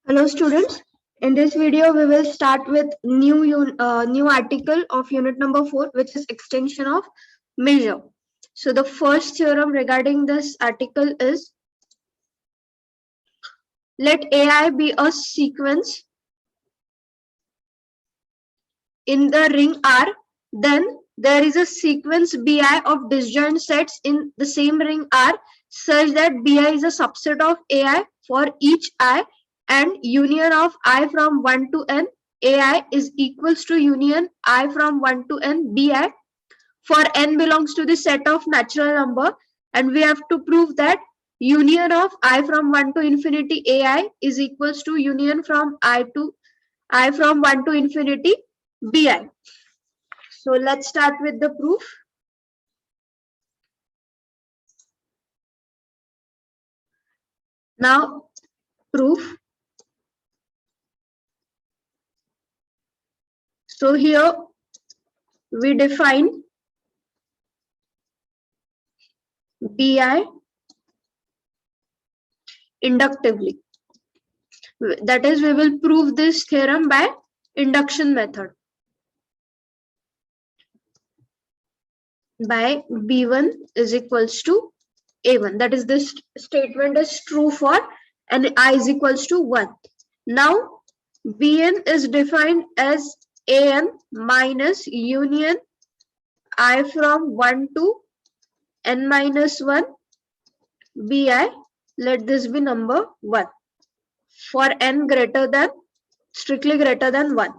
Hello students, in this video we will start with new article of unit number 4, which is extension of measure. So the first theorem regarding this article is, let AI be a sequence in the ring R, then there is a sequence Bi of disjoint sets in the same ring R such that Bi is a subset of AI for each I, and union of I from 1 to n AI is equals to union I from 1 to n Bi for n belongs to the set of natural number, and we have to prove that union of I from 1 to infinity AI is equals to union from I from 1 to infinity Bi. So let's start with the proof. Now, proof. So here we define Bi inductively. That is, we will prove this theorem by induction method. By B1 is equals to A1. That is, this statement is true for and I is equals to 1. Now, Bn is defined as An minus union I from 1 to n minus 1 Bi. Let this be number 1 for n greater than, strictly greater than 1.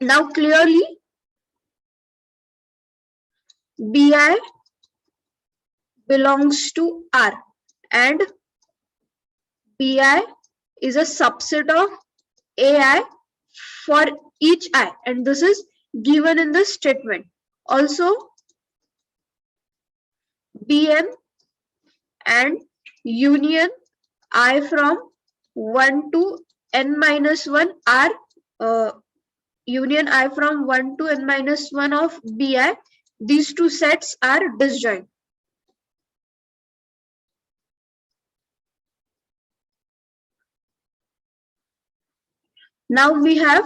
Now clearly Bi belongs to R and Bi is a subset of AI for each I, and this is given in the statement. Also, Bn and union I from 1 to n minus 1 are union I from 1 to n minus 1 of Bi. These two sets are disjoint. Now we have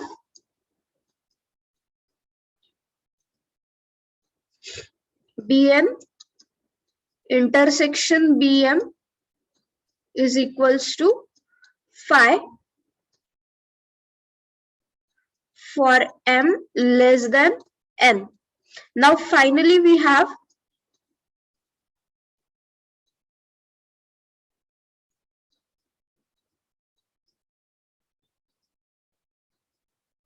Bn intersection Bm is equals to phi for m less than n. Now finally we have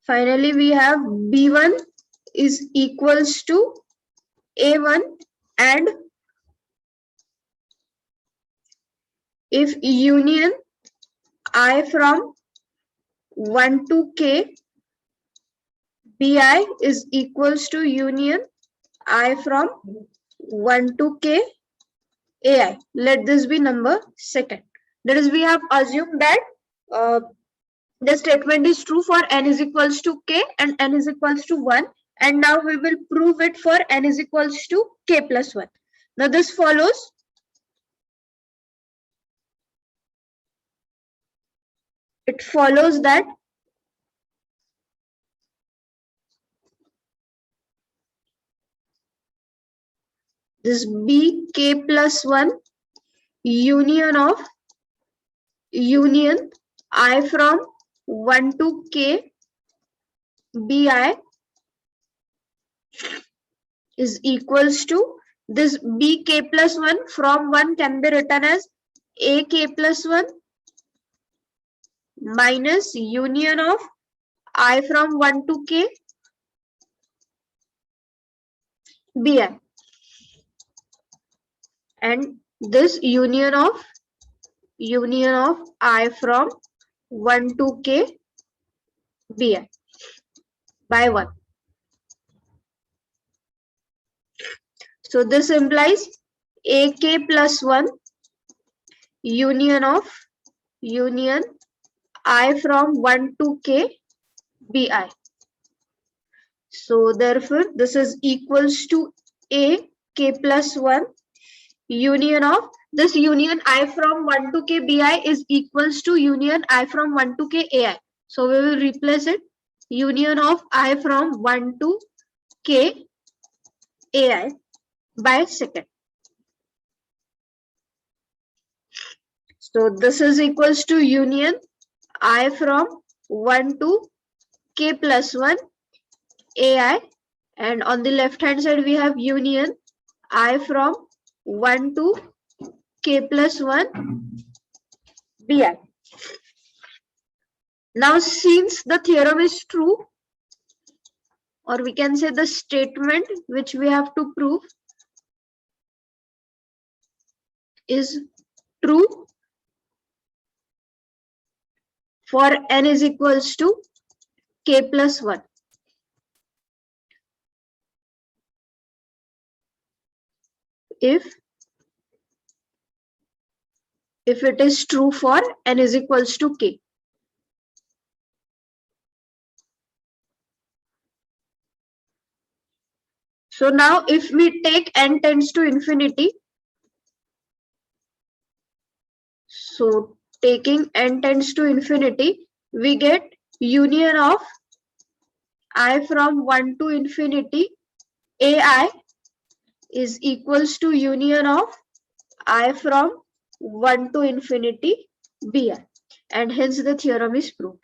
B1 is equals to A1, and if union I from 1 to k Bi is equals to union I from 1 to k Ai. Let this be number second. That is, we have assumed that the statement is true for n is equals to k and n is equals to 1, and now we will prove it for n is equals to k plus 1. Now this follows. It follows that this Bk plus 1 union of union I from 1 to k Bi is equals to this Bk plus 1 from 1 can be written as Ak plus 1 minus union of I from 1 to k Bi, and this union of I from 1 to k Bi by 1. So this implies Ak plus 1 union I from 1 to k Bi. So therefore this is equals to A k plus 1 union of this union I from 1 to k bi is equals to union I from 1 to k ai. So we will replace it. Union of I from 1 to k ai by second. So this is equals to union I from 1 to k plus 1 ai, and on the left hand side we have union I from 1 to k plus 1 bi. Now since the theorem is true, or we can say the statement which we have to prove is true for n is equals to k plus 1. If it is true for n is equals to k. So now if we take n tends to infinity, so taking n tends to infinity, we get union of I from 1 to infinity ai is equals to union of I from 1 to infinity bi, and hence the theorem is proved.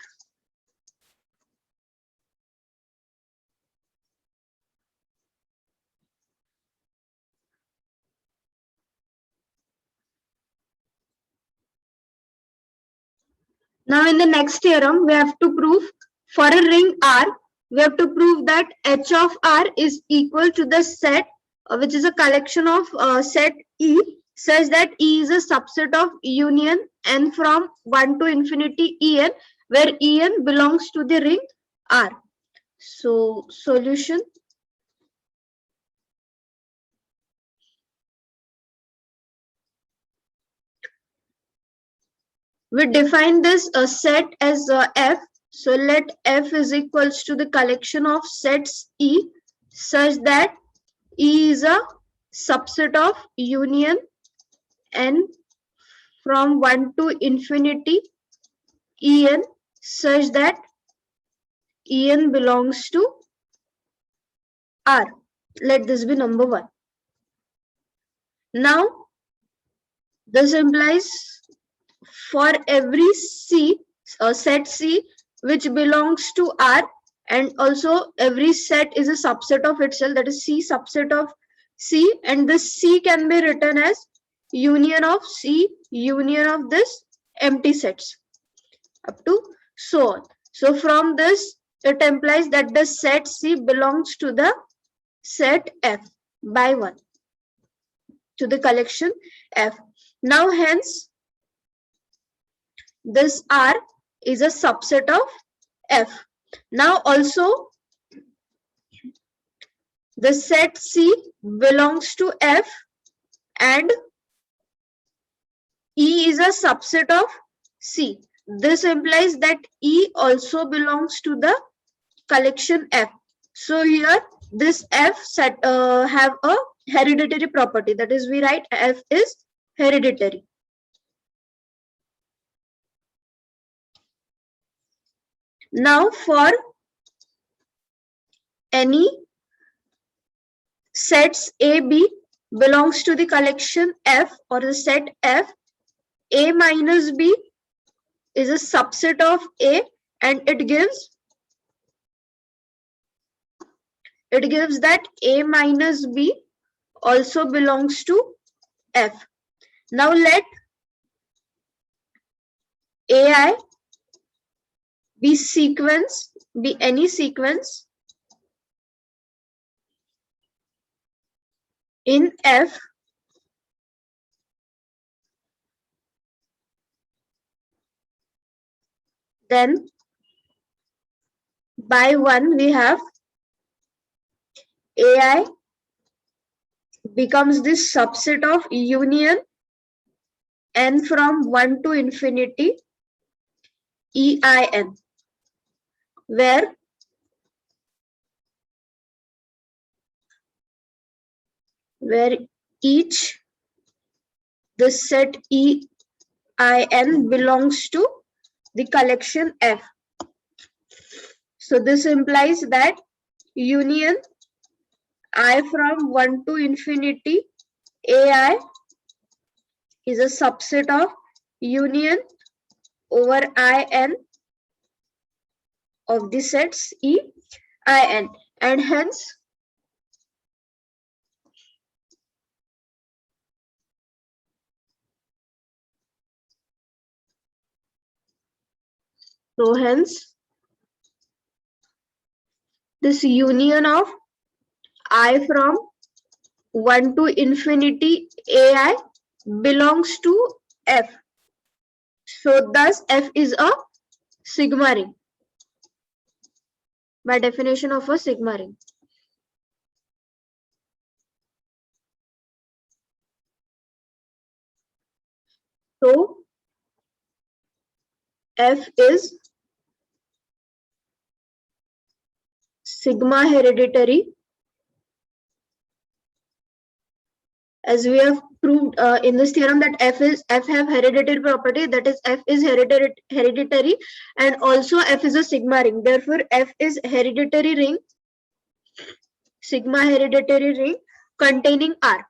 Now in the next theorem, we have to prove for a ring R, we have to prove that H of R is equal to the set, which is a collection of set E, such that E is a subset of union n from 1 to infinity En, where En belongs to the ring R. So solution. We define this set as F. So let F is equals to the collection of sets E, such that E is a subset of union n from 1 to infinity En, such that En belongs to R. Let this be number 1. Now, this implies for every C, set C, which belongs to R, and also every set is a subset of itself, that is C subset of C, and this C can be written as union of C, union of this empty sets, up to so on. So from this, it implies that the set C belongs to the set F by 1, to the collection F. Now hence, this R is a subset of F. Now also, the set C belongs to F and E is a subset of C. This implies that E also belongs to the collection F. So here this F set have a hereditary property, that is we write F is hereditary. Now for any sets A, B belongs to the collection F or the set F, A minus B is a subset of A, and it gives that A minus B also belongs to F. Now let AI be any sequence in F then by 1 we have AI becomes this subset of union n from 1 to infinity EIN, where each this set EIN belongs to the collection F. So this implies that union I from 1 to infinity AI is a subset of union over IN of the sets EIN, and hence this union of I from 1 to infinity AI belongs to F. So thus F is a sigma ring by definition of a sigma ring. So F is sigma hereditary, as we have proved in this theorem that F have hereditary property, that is F is hereditary, and also F is a sigma ring. Therefore F is hereditary ring, sigma hereditary ring containing R.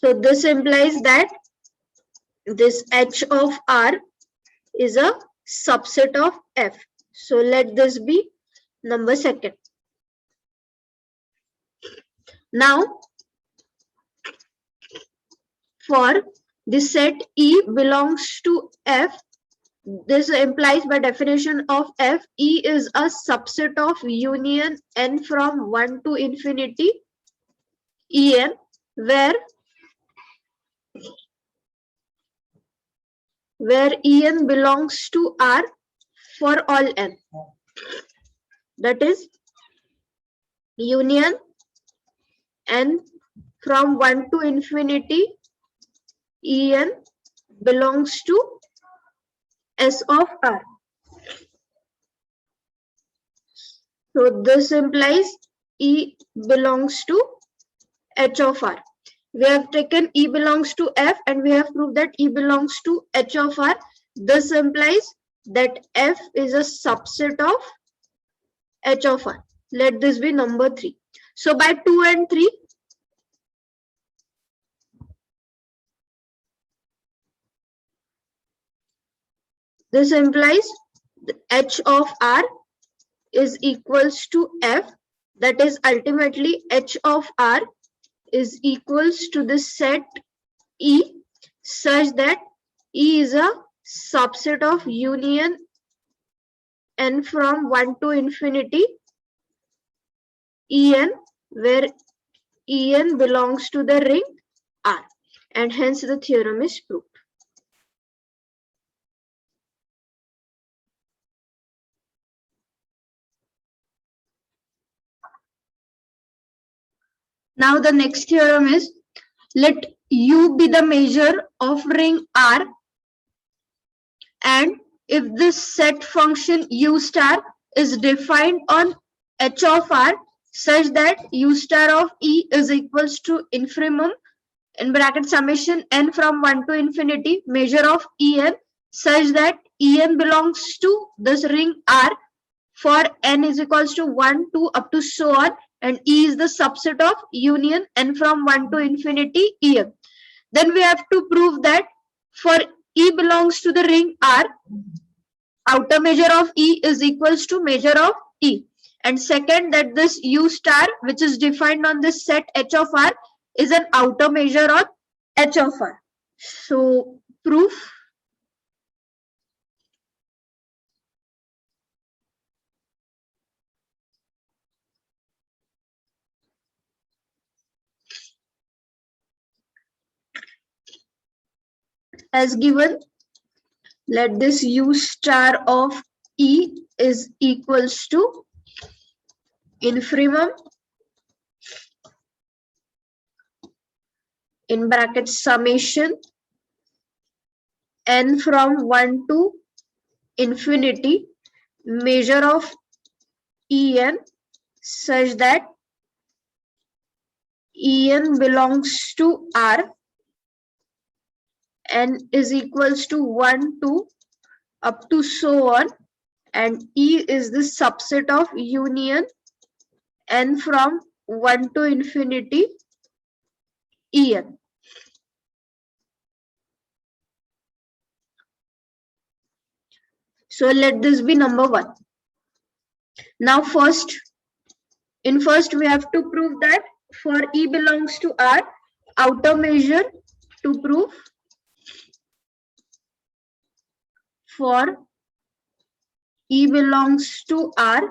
So this implies that this H of R is a subset of F. So let this be number second. Now for the set E belongs to F, this implies by definition of F, E is a subset of union N from 1 to infinity En, where En belongs to R for all N. That is union N from 1 to infinity En belongs to S of R. So this implies E belongs to H of R. We have taken E belongs to F and we have proved that E belongs to H of R. This implies that F is a subset of H of R. Let this be number 3. So by 2 and 3, this implies H of R is equals to F, that is ultimately H of R is equals to the set E such that E is a subset of union N from 1 to infinity En, where En belongs to the ring R, and hence the theorem is proved. Now the next theorem is, let U be the measure of ring R, and if this set function U star is defined on H of R such that U star of E is equals to infimum in bracket summation N from 1 to infinity measure of En such that En belongs to this ring R for N is equals to 1, 2 up to so on, and E is the subset of union N from 1 to infinity En. Then we have to prove that for E belongs to the ring R, outer measure of E is equals to measure of E. And second, that this U star, which is defined on this set H of R, is an outer measure of H of R. So proof. As given, let this U star of E is equals to infimum in bracket summation N from 1 to infinity measure of En such that En belongs to R and is equals to 1 to up to so on, and E is the subset of union n from 1 to infinity En. So let this be number 1. Now first we have to prove that for E belongs to R, outer measure to prove for E belongs to R,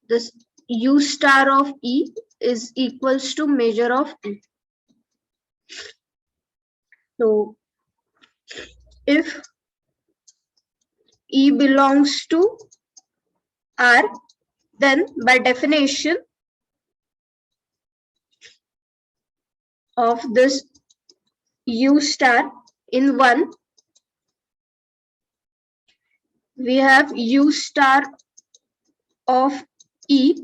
this U star of E is equals to measure of E. So if E belongs to R, then by definition of this U star in 1, we have U star of E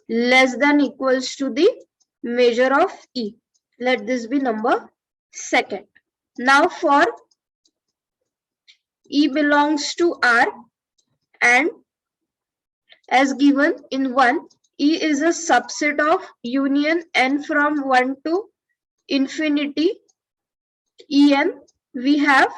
less than equals to the measure of E. Let this be number 2. Now for E belongs to R, and as given in 1, E is a subset of union n from 1 to infinity En. We have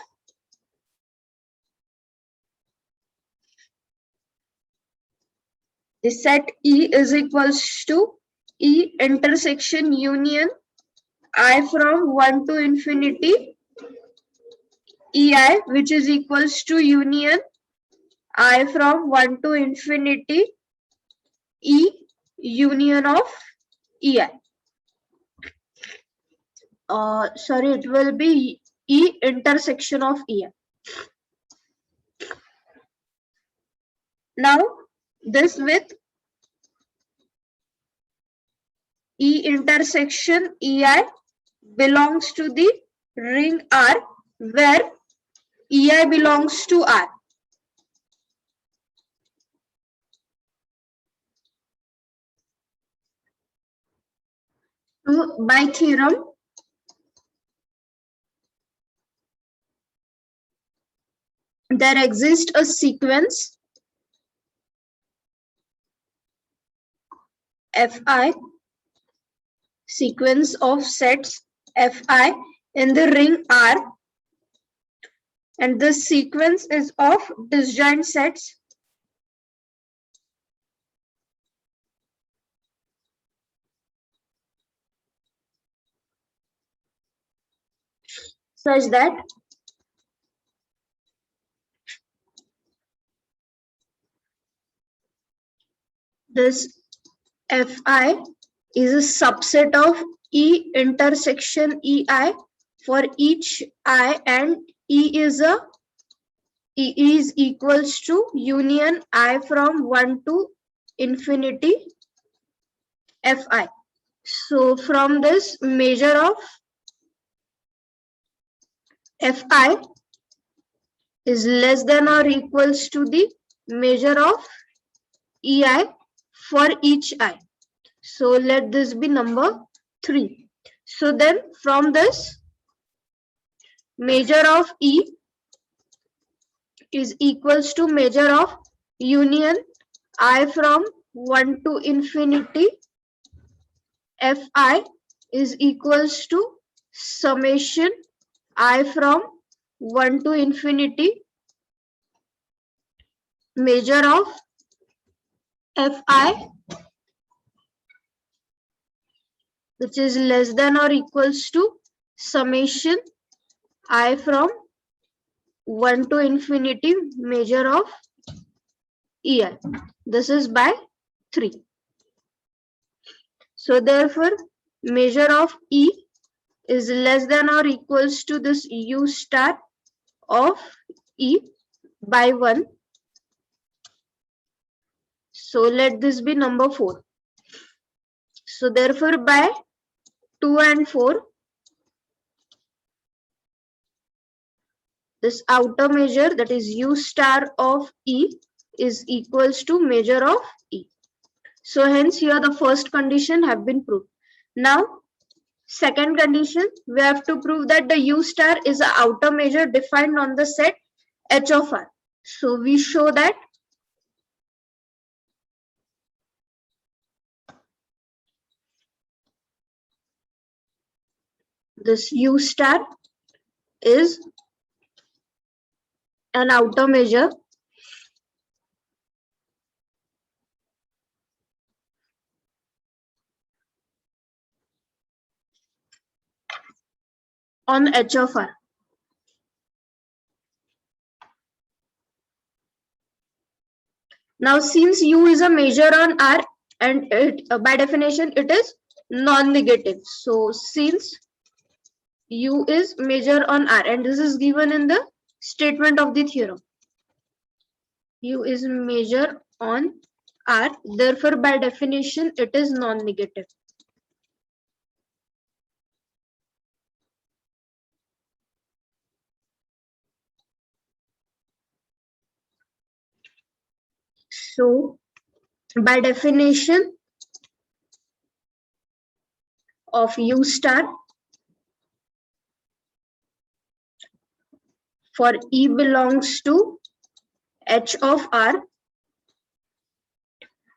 the set E is equals to E intersection union I from 1 to infinity EI, which is equals to union I from 1 to infinity E union of EI. Sorry, it will be E intersection of EI. Now this with E intersection EI belongs to the ring R, where EI belongs to R. So by theorem, there exists a sequence Fi, sequence of sets Fi in the ring R, and this sequence is of disjoint sets such that this Fi is a subset of E intersection EI for each I, and E is equals to union I from 1 to infinity Fi. So from this measure of Fi is less than or equals to the measure of EI for each I. So let this be number 3. So then from this measure of E is equals to measure of union I from 1 to infinity Fi is equals to summation I from 1 to infinity measure of Fi, which is less than or equals to summation I from 1 to infinity measure of EI. This is by 3. So therefore, measure of E is less than or equals to this U star of E by 1. So let this be number 4. So therefore, by 2 and 4, this outer measure, that is U star of E, is equals to measure of E. So hence here the first condition have been proved. Now second condition, we have to prove that the U star is an outer measure defined on the set H of R. So we show that this U star is an outer measure on H of R. Now since U is a measure on R and it, by definition it is non-negative. So since U is measure on R, and this is given in the statement of the theorem. U is measure on R, therefore by definition it is non-negative. So by definition of U star for E belongs to H of R,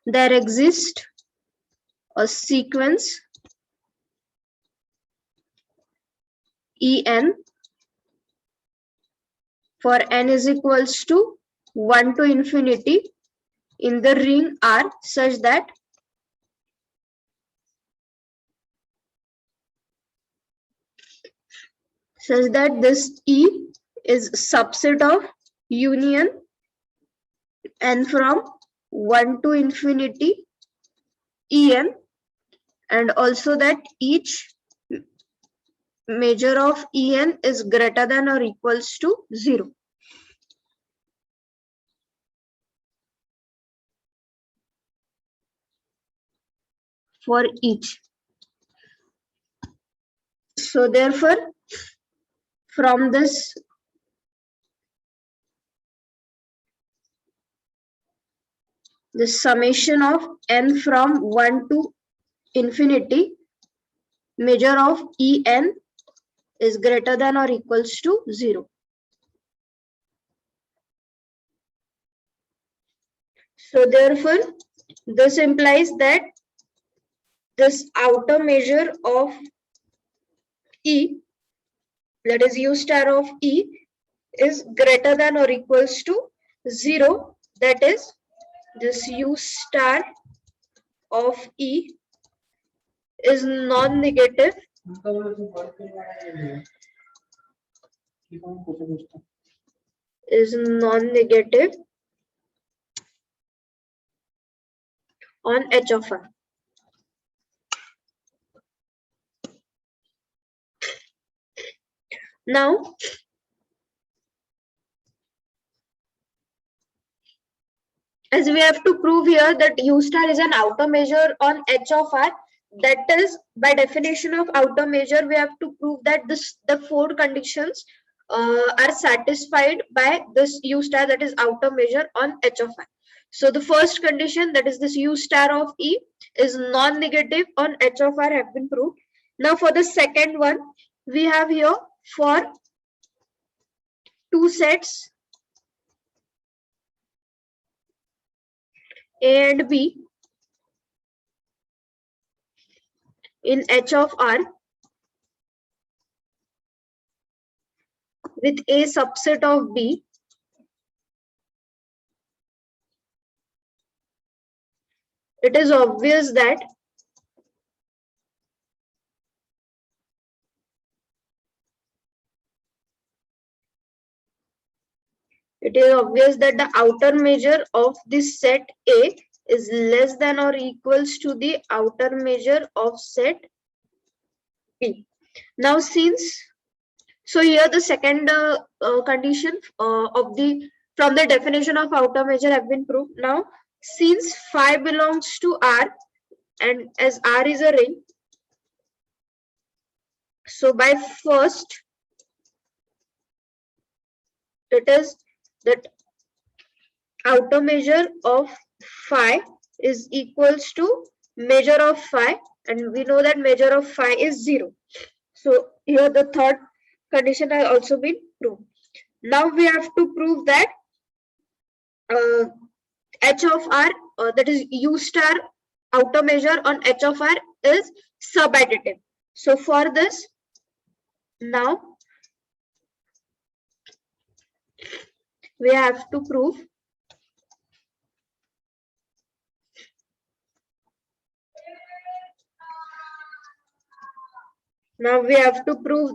there exists a sequence En for n is equals to 1 to infinity in the ring R such that this E is subset of union n from 1 to infinity En, and also that each measure of En is greater than or equals to 0. For each. So therefore, from this the summation of n from 1 to infinity, measure of En is greater than or equals to 0. So therefore, this implies that this outer measure of E, that is U star of E, is greater than or equals to 0. That is, this U star of E is non-negative on H of R. Now, as we have to prove here that U star is an outer measure on H of R, that is, by definition of outer measure, we have to prove that the 4 conditions are satisfied by this U star, that is outer measure on H of R. So the first condition, that is this U star of E, is non-negative on H of R, have been proved. Now for the second one, we have here for 2 sets A and B in H of R with A subset of B, it is obvious that the outer measure of this set A is less than or equals to the outer measure of set B. Now so here the second condition from the definition of outer measure have been proved. Now since phi belongs to R and as R is a ring, so by first it is that outer measure of phi is equals to measure of phi, and we know that measure of phi is 0. So here the third condition has also been proved. Now we have to prove that h of r, that is u star outer measure on h of r is subadditive. So for this, now we have to prove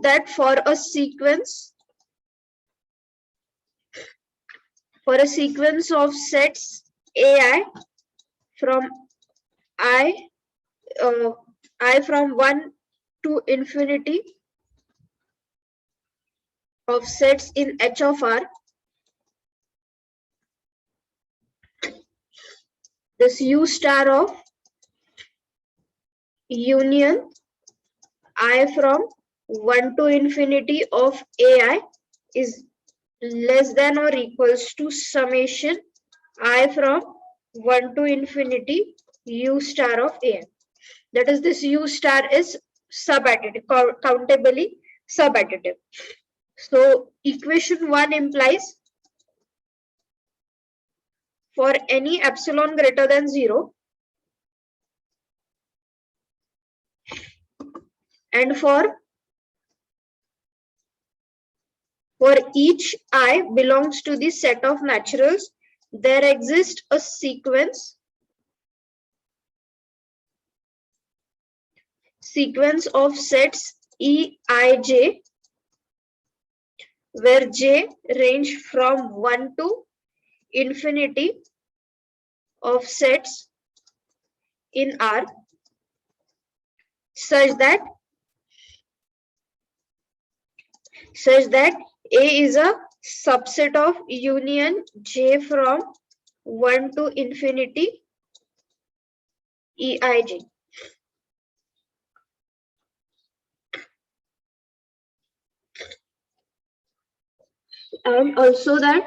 that for a sequence of sets ai from I from 1 to infinity of sets in h of r, this u star of union I from 1 to infinity of ai is less than or equals to summation I from 1 to infinity u star of ai. That is, this u star is subadditive, countably subadditive. So equation 1 implies for any epsilon greater than 0 and for each I belongs to the set of naturals, there exists a sequence of sets Eij where j range from 1 to infinity of sets in R such that A is a subset of union j from 1 to infinity Eij. And also that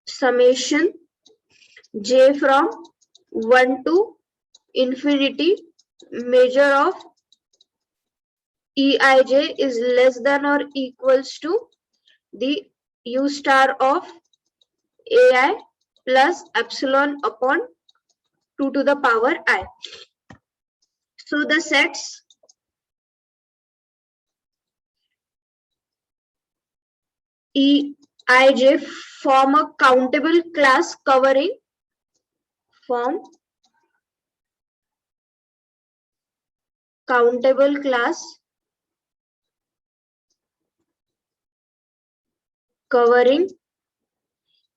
summation j from 1 to infinity measure of Eij is less than or equals to the u star of ai plus epsilon upon 2 to the power I. So the sets Eij form a countable class covering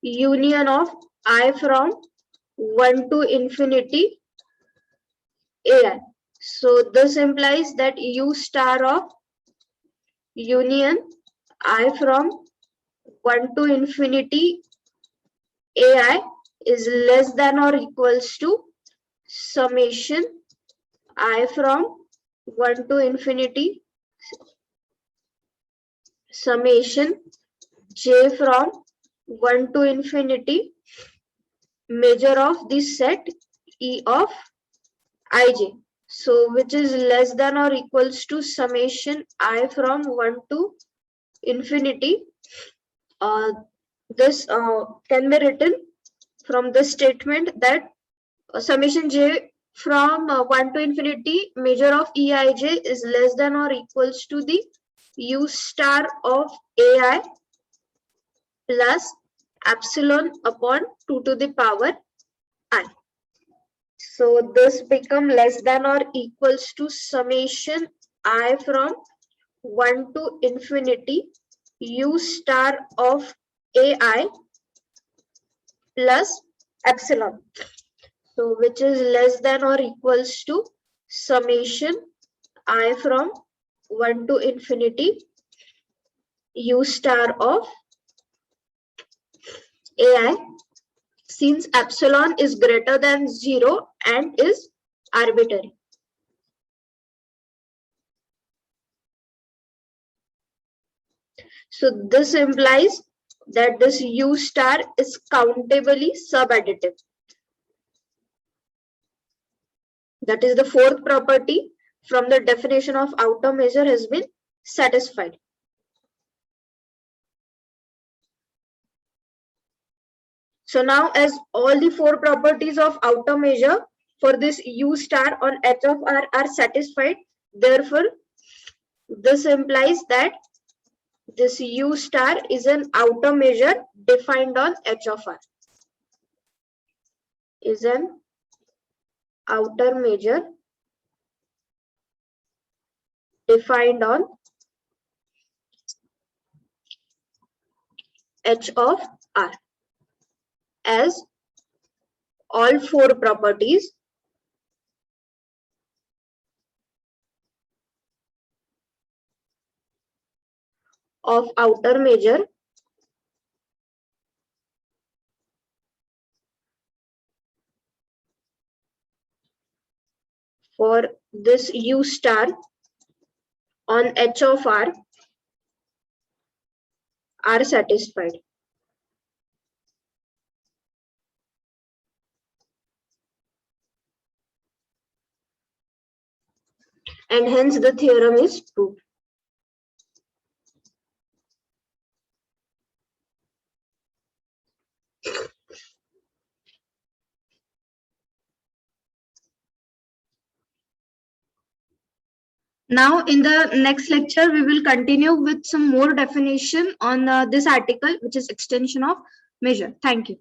union of I from 1 to infinity ai. So this implies that u star of union I from 1 to infinity ai is less than or equals to summation I from 1 to infinity summation j from 1 to infinity measure of the set E of ij. So which is less than or equals to summation I from 1 to infinity. This can be written from this statement that summation j from 1 to infinity measure of Eij is less than or equals to the u star of ai plus epsilon upon 2 to the power I. So this become less than or equals to summation I from 1 to infinity u star of ai plus epsilon. So which is less than or equals to summation I from 1 to infinity u star of ai, since epsilon is greater than 0 and is arbitrary. So this implies that this U star is countably subadditive. That is, the fourth property from the definition of outer measure has been satisfied. So now, as all the four properties of outer measure for this U star on H of R are satisfied, therefore, this implies that this U star is an outer measure defined on H of R. Is an outer measure defined on H of R, as all four properties of outer measure for this U star on H of R are satisfied. And hence the theorem is true. Now, in the next lecture, we will continue with some more definition on this article, which is extension of measure. Thank you.